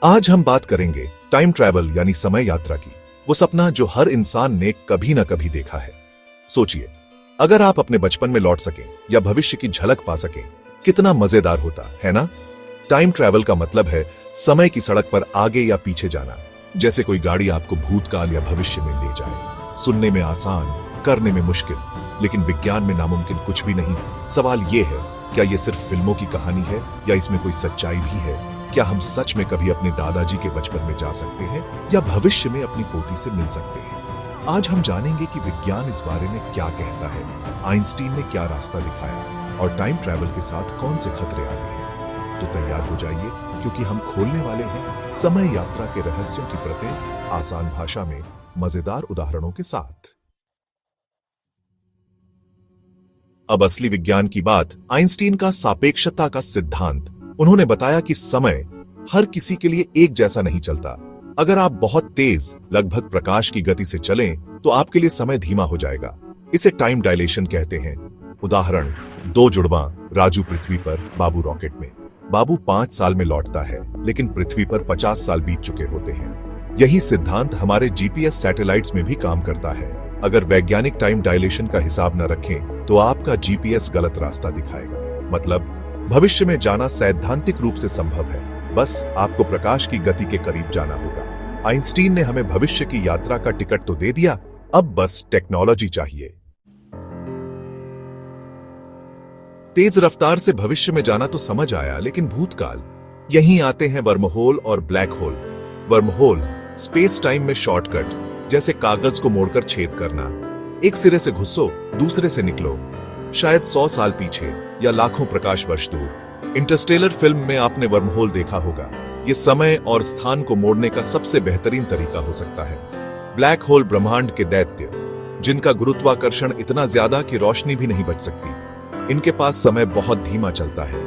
आज हम बात करेंगे टाइम ट्रैवल यानी समय यात्रा की, वो सपना जो हर इंसान ने कभी ना कभी देखा है। सोचिए, अगर आप अपने बचपन में लौट सकें या भविष्य की झलक पा सकें, कितना मजेदार होता है ना। टाइम ट्रैवल का मतलब है समय की सड़क पर आगे या पीछे जाना, जैसे कोई गाड़ी आपको भूतकाल या भविष्य में ले जाए। सुनने में आसान, करने में मुश्किल, लेकिन विज्ञान में नामुमकिन कुछ भी नहीं। सवाल यह है, क्या यह सिर्फ फिल्मों की कहानी है या इसमें कोई सच्चाई भी है? क्या हम सच में कभी अपने दादाजी के बचपन में जा सकते हैं या भविष्य में अपनी पोती से मिल सकते हैं? आज हम जानेंगे कि विज्ञान इस बारे में क्या कहता है, आइंस्टीन ने क्या रास्ता दिखाया और टाइम ट्रैवल के साथ कौन से खतरे आते हैं। तो तैयार हो जाइए, क्योंकि हम खोलने वाले हैं समय यात्रा के रहस्यों की परतें, आसान भाषा में मजेदार उदाहरणों के साथ। अब असली विज्ञान की बात, आइंस्टीन का सापेक्षता का सिद्धांत। उन्होंने बताया कि समय हर किसी के लिए एक जैसा नहीं चलता। अगर आप बहुत तेज, लगभग प्रकाश की गति से चलें, तो आपके लिए समय धीमा हो जाएगा। इसे टाइम डायलेशन कहते हैं। उदाहरण, दो जुड़वां, राजू पृथ्वी पर, बाबू रॉकेट में। बाबू 5 साल में लौटता है, लेकिन पृथ्वी पर 50 साल बीत चुके होते हैं। यही सिद्धांत हमारे जीपीएस सैटेलाइट्स में भी काम करता है। अगर वैज्ञानिक टाइम डायलेशन का हिसाब न रखें, तो आपका जीपीएस गलत रास्ता दिखाएगा। मतलब, भविष्य में जाना सैद्धांतिक रूप से संभव है, बस आपको प्रकाश की गति के करीब जाना होगा। आइंस्टीन ने हमें भविष्य की यात्रा का टिकट तो दे दिया, अब बस टेक्नोलॉजी चाहिए। तेज रफ्तार से भविष्य में जाना तो समझ आया, लेकिन भूतकाल, यहीं आते हैं वर्महोल और black hole. Wormhole space time में शॉर्टकट, जैसे कागज को मोड़कर छेद करना। एक सिरे से घुसो, दूसरे से निकलो, शायद 100 साल पीछे या लाखों प्रकाश वर्ष दूर। इंटरस्टेलर फिल्म में आपने वर्महोल देखा होगा। यह समय और स्थान को मोड़ने का सबसे बेहतरीन तरीका हो सकता है। ब्लैक होल ब्रह्मांड के दैत्य, जिनका गुरुत्वाकर्षण इतना ज्यादा कि रोशनी भी नहीं बच सकती। इनके पास समय बहुत धीमा चलता है।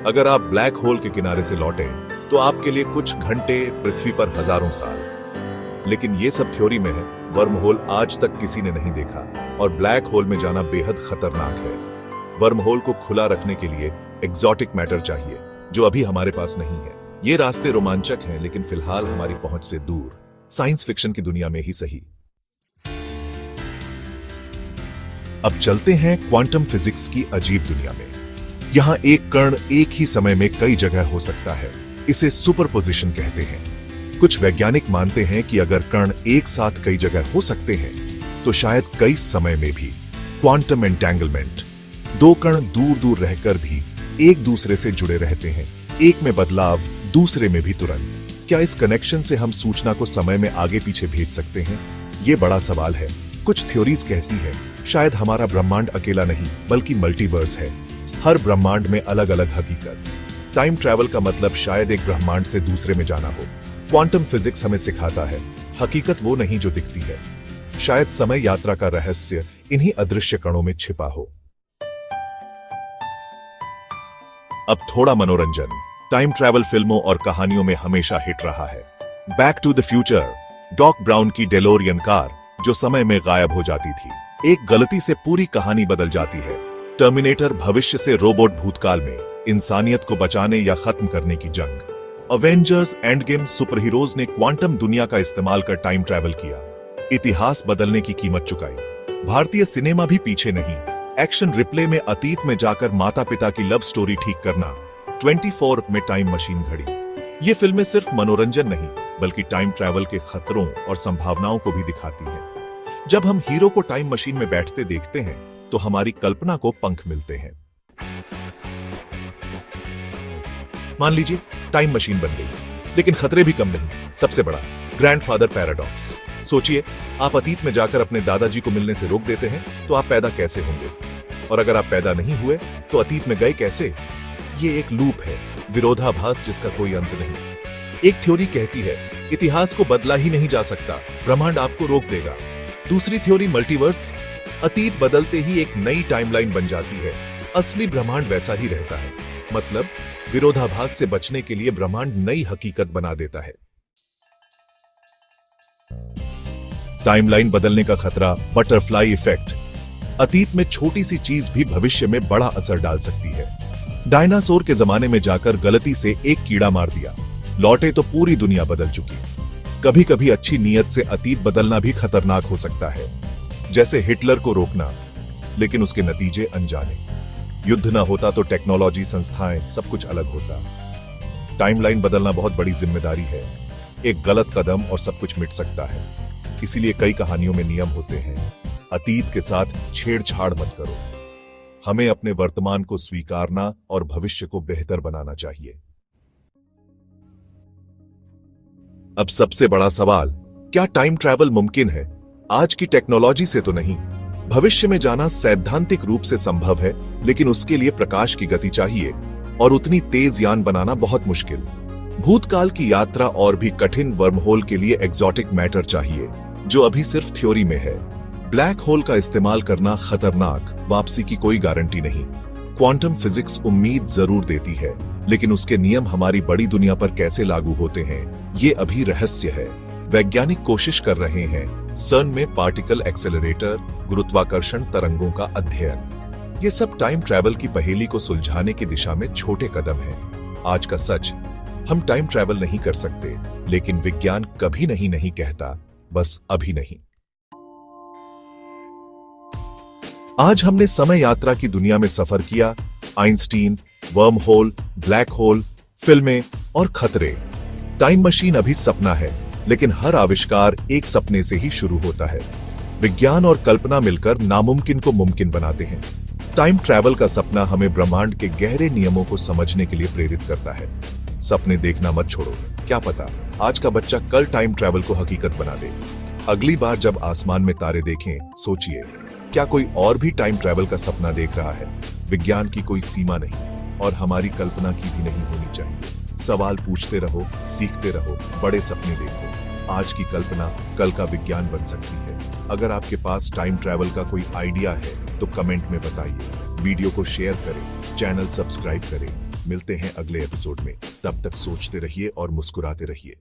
अगर आप ब्लैक होल के किनारे से लौटे, तो आपके लिए कुछ घंटे, पृथ्वी पर हजारों साल। लेकिन ये सब थ्योरी में है, वर्महोल आज तक किसी ने नहीं देखा, और ब्लैक होल में जाना बेहद खतरनाक है। वर्महोल को खुला रखने के लिए एग्जॉटिक मैटर चाहिए, जो अभी हमारे पास नहीं है। ये रास्ते रोमांचक हैं, लेकिन फिलहाल हमारी पहुंच से दूर, साइंस फिक्शन की दुनिया में ही सही। अब चलते हैं क्वांटम फिजिक्स की अजीब दुनिया में। यहां एक कण एक ही समय में कई जगह हो सकता है। इसे सुपरपोजिशन कहते हैं। कुछ वैज्ञानिक मानते हैं कि अगर कण एक साथ कई जगह हो सकते हैं, तो शायद कई समय में भी क्वांटम एंटेंगलमेंट, दो कण दूर दूर रहकर भी एक दूसरे से जुड़े रहते हैं। एक में बदलाव, दूसरे में भी तुरंत। क्या इस कनेक्शन से हम सूचना को समय में आगे पीछे भेज सकते हैं? ये बड़ा सवाल है। कुछ थ्योरीज कहती है शायद हमारा ब्रह्मांड अकेला नहीं, बल्कि मल्टीवर्स है। हर ब्रह्मांड में अलग अलग हकीकत। टाइम ट्रैवल का मतलब शायद एक ब्रह्मांड से दूसरे में जाना हो। क्वांटम फिजिक्स हमें सिखाता है, हकीकत वो नहीं जो दिखती है। शायद समय यात्रा का रहस्य इन्हीं अदृश्य कणों में छिपा हो। अब थोड़ा मनोरंजन। टाइम ट्रैवल फिल्मों और कहानियों में हमेशा हिट रहा है। Back to the Future, Doc Brown की डेलोरियन कार जो समय में गायब हो जाती थी। एक गलती से पूरी कहानी बदल जाती है। टर्मिनेटर भविष्य से रोबोट भूतकाल में, इंसानियत को बचाने या खत्म करने की जंग। Avengers end game super heroes ने क्वांटम दुनिया का इस्तेमाल कर टाइम ट्रैवल किया, इतिहास बदलने की कीमत चुकाई। भारतीय सिनेमा भी पीछे नहीं। एक्शन रिप्ले में अतीत में जाकर माता पिता की लव स्टोरी ठीक करना, 24 में टाइम मशीन घड़ी। ये फिल्में सिर्फ मनोरंजन नहीं, बल्कि टाइम ट्रैवल के खतरों और संभावनाओं को भी दिखाती हैं। जब हम हीरो को टाइम मशीन में बैठते देखते हैं, तो हमारी कल्पना को पंख मिलते हैं। मान लीजिए टाइम मशीन बन गई, लेकिन खतरे भी कम नहीं। सबसे बड़ा, ग्रैंडफादर पैराडॉक्स। सोचिए, आप अतीत में जाकर अपने दादाजी को मिलने से रोक देते हैं, तो आप पैदा कैसे होंगे? और अगर आप पैदा नहीं हुए, तो अतीत में गए कैसे? ये एक लूप है, विरोधाभास जिसका कोई अंत नहीं। एक थ्योरी कहती है इतिहास को बदला ही नहीं जा सकता, ब्रह्मांड आपको रोक देगा। दूसरी थ्योरी मल्टीवर्स, अतीत बदलते ही एक नई टाइमलाइन बन जाती है, असली ब्रह्मांड वैसा ही रहता है। मतलब, विरोधाभास से बचने के लिए ब्रह्मांड नई हकीकत बना देता है। टाइमलाइन बदलने का खतरा, बटरफ्लाई इफेक्ट। अतीत में छोटी सी चीज भी भविष्य में बड़ा असर डाल सकती है। डायनासोर के जमाने में जाकर गलती से एक कीड़ा मार दिया, लौटे तो पूरी दुनिया बदल चुकी। कभी कभी अच्छी नीयत से अतीत बदलना भी खतरनाक हो सकता है, जैसे हिटलर को रोकना, लेकिन उसके नतीजे अनजाने। युद्ध ना होता तो टेक्नोलॉजी, संस्थाएं, सब कुछ अलग होता। टाइमलाइन बदलना बहुत बड़ी जिम्मेदारी है। एक गलत कदम और सब कुछ मिट सकता है। इसीलिए कई कहानियों में नियम होते हैं। अतीत के साथ छेड़छाड़ मत करो। हमें अपने वर्तमान को स्वीकारना और भविष्य को बेहतर बनाना चाहिए। अब सबसे बड़ा सवाल, क्या टाइम ट्रैवल मुमकिन है? आज की टेक्नोलॉजी से तो नहीं। भविष्य में जाना सैद्धांतिक रूप से संभव है, लेकिन उसके लिए प्रकाश की गति चाहिए और उतनी तेज यान बनाना बहुत मुश्किल। भूतकाल की यात्रा और भी कठिन, वर्महोल के लिए एग्जॉटिक मैटर चाहिए, जो अभी सिर्फ थ्योरी में है। ब्लैक होल का इस्तेमाल करना खतरनाक, वापसी की कोई गारंटी नहीं। क्वांटम फिजिक्स उम्मीद जरूर देती है, लेकिन उसके नियम हमारी बड़ी दुनिया पर कैसे लागू होते हैं, ये अभी रहस्य है। वैज्ञानिक कोशिश कर रहे हैं, सर्न में पार्टिकल एक्सेलरेटर, गुरुत्वाकर्षण तरंगों का अध्ययन। ये सब टाइम ट्रैवल की पहेली को सुलझाने की दिशा में छोटे कदम हैं। आज का सच, हम टाइम ट्रैवल नहीं कर सकते, लेकिन विज्ञान कभी नहीं कहता, बस अभी नहीं। आज हमने समय यात्रा की दुनिया में सफर किया। Einstein, worm hole, black hole, फिल्में और खतरे। टाइम मशीन अभी सपना है, लेकिन हर आविष्कार एक सपने से ही शुरू होता है। विज्ञान और कल्पना मिलकर नामुमकिन को मुमकिन बनाते हैं। टाइम ट्रैवल का सपना हमें ब्रह्मांड के गहरे नियमों को समझने के लिए प्रेरित करता है। सपने देखना मत छोड़ो, क्या पता आज का बच्चा कल टाइम ट्रैवल को हकीकत बना दे। अगली बार जब आसमान में तारे देखें, सोचिए, क्या कोई और भी टाइम ट्रैवल का सपना देख रहा है? विज्ञान की कोई सीमा नहीं और हमारी कल्पना की भी नहीं होनी चाहिए। सवाल पूछते रहो, सीखते रहो, बड़े सपने देखो। आज की कल्पना कल का विज्ञान बन सकती है। अगर आपके पास टाइम ट्रैवल का कोई आइडिया है तो कमेंट में बताइए। वीडियो को शेयर करें, चैनल सब्सक्राइब करें। मिलते हैं अगले एपिसोड में। तब तक सोचते रहिए और मुस्कुराते रहिए।